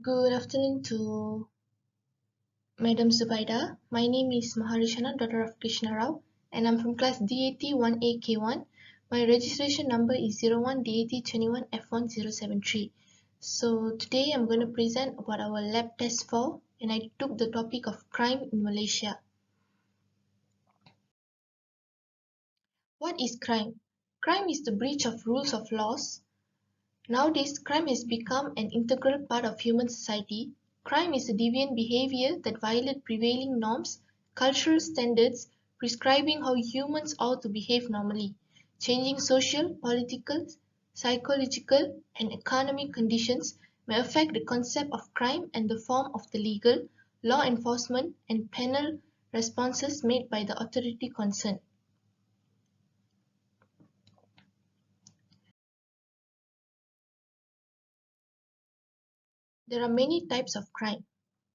Good afternoon to Madam Zubaida. My name is Maharishana, daughter of Krishna Rao, and I'm from class DAT 1AK1. My registration number is 01 DAT 21 F1073. So today I'm going to present about our lab test 4, and I took the topic of crime in Malaysia. What is crime? Crime is the breach of rules of laws. Nowadays, crime has become an integral part of human society. Crime is a deviant behavior that violates prevailing norms, cultural standards, prescribing how humans ought to behave normally, changing social, political, psychological, and economic conditions may affect the concept of crime and the form of the legal, law enforcement, and penal responses made by the authority concerned. There are many types of crime.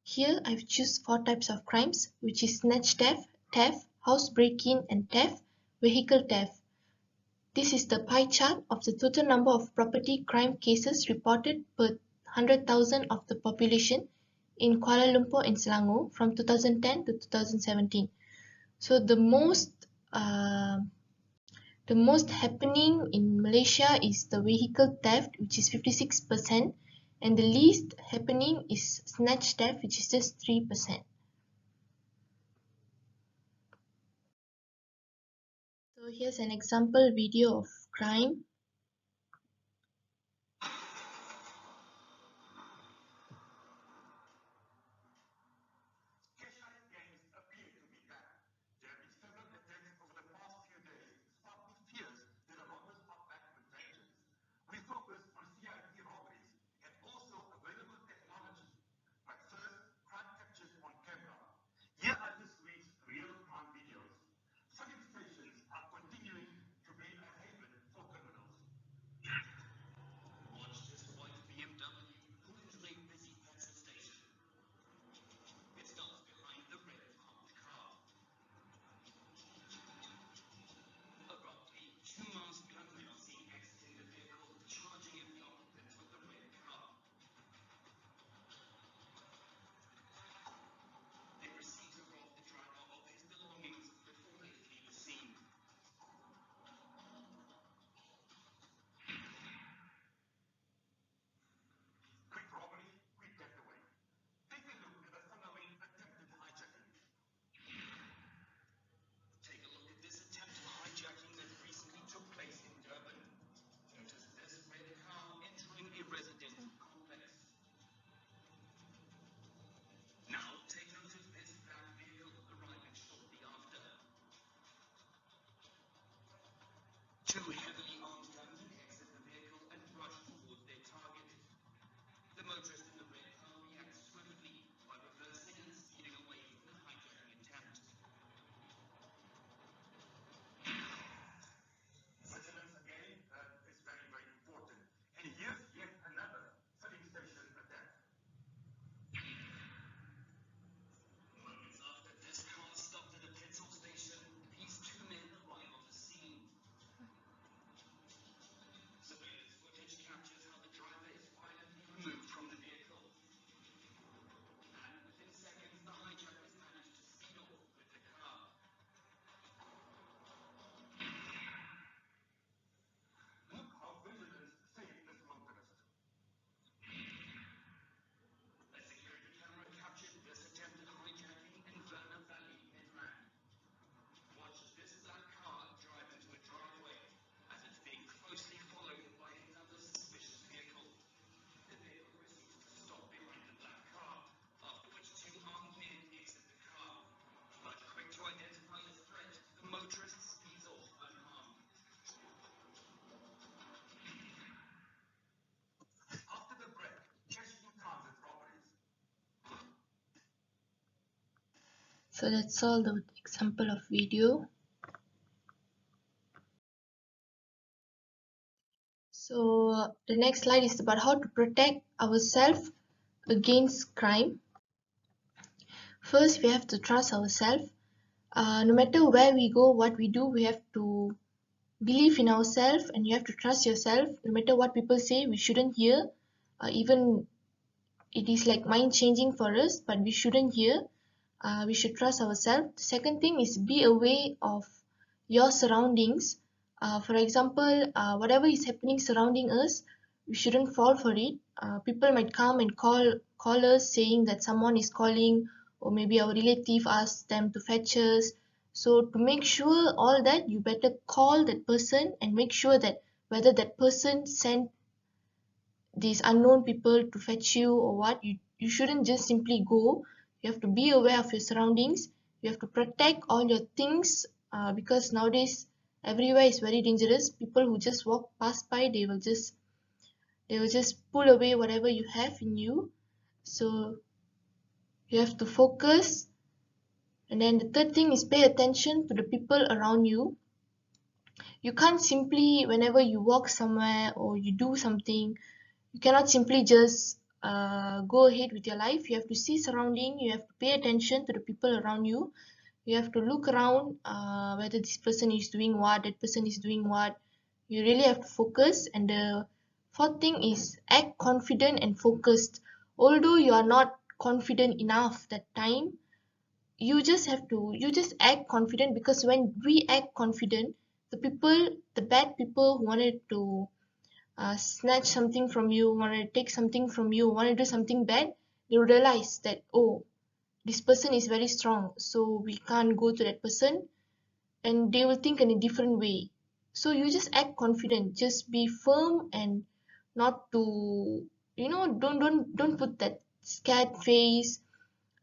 Here I've choose 4 types of crimes, which is snatch theft, house break-in and theft, vehicle theft. This is the pie chart of the total number of property crime cases reported per 100,000 of the population in Kuala Lumpur and Selangor from 2010 to 2017. So the most happening in Malaysia is the vehicle theft, which is 56%, and the least happening is snatch theft, which is just 3%. So here's an example video of crime. So that's all the example of video. So the next slide is about how to protect ourselves against crime. First, we have to trust ourselves. No matter where we go, what we do, we have to believe in ourselves and you have to trust yourself. No matter what people say, we shouldn't hear. Even it is like mind changing for us, but we shouldn't hear. We should trust ourselves. The second thing is be aware of your surroundings. For example, whatever is happening surrounding us, we shouldn't fall for it. People might come and call us saying that someone is calling, or maybe our relative asked them to fetch us. So to make sure all that, you better call that person and make sure that whether that person sent these unknown people to fetch you or what. You shouldn't just simply go. You have to be aware of your surroundings. You have to protect all your things, because nowadays everywhere is very dangerous. People who just walk past by, they will just pull away whatever you have in you. So you have to focus. And then the third thing is pay attention to the people around you. You can't simply, whenever you walk somewhere or you do something, you cannot simply just go ahead with your life. You have to see surrounding. You have to pay attention to the people around you. You have to look around, whether this person is doing what, that person is doing what. You really have to focus. And the fourth thing is act confident and focused. Although you are not confident enough that time, you just act confident, because when we act confident, the bad people who wanted to snatch something from you, want to take something from you, want to do something bad, they will realize that, oh, this person is very strong, so we can't go to that person, and they will think in a different way. So you just act confident, just be firm, and not to, don't put that scared face.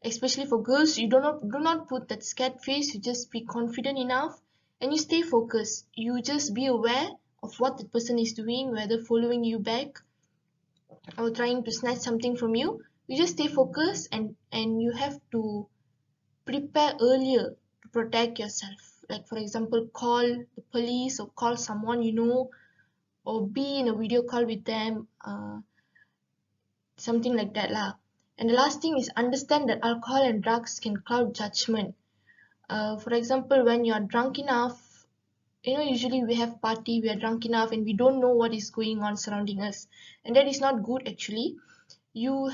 Especially for girls, you do not put that scared face. You just be confident enough, and you stay focused. You just be aware of what the person is doing, whether following you back or trying to snatch something from you. You just stay focused, and you have to prepare earlier to protect yourself. Like for example, call the police or call someone you know, or be in a video call with them, something like that lah. And the last thing is understand that alcohol and drugs can cloud judgment. For example, when you are drunk enough, usually we have party, we are drunk enough, and we don't know what is going on surrounding us, and that is not good actually. You,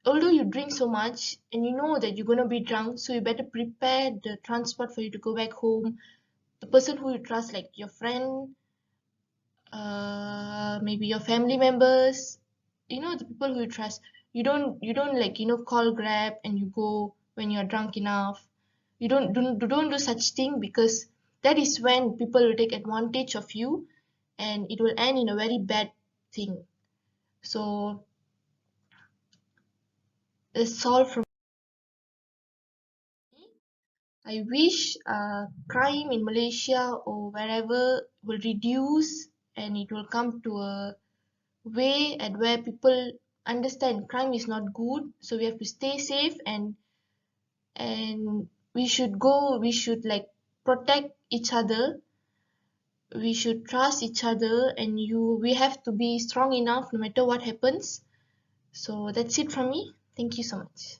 although you drink so much and you know that you're gonna be drunk, so you better prepare the transport for you to go back home. The person who you trust, like your friend, maybe your family members, the people who you trust. You don't like call Grab and you go when you're drunk enough. You don't do such thing, because that is when people will take advantage of you, and it will end in a very bad thing. So that's all from me. I wish crime in Malaysia or wherever will reduce, and it will come to a way at where people understand crime is not good, so we have to stay safe, and we should like protect each other. We should trust each other, and we have to be strong enough no matter what happens. So that's it from me. Thank you so much.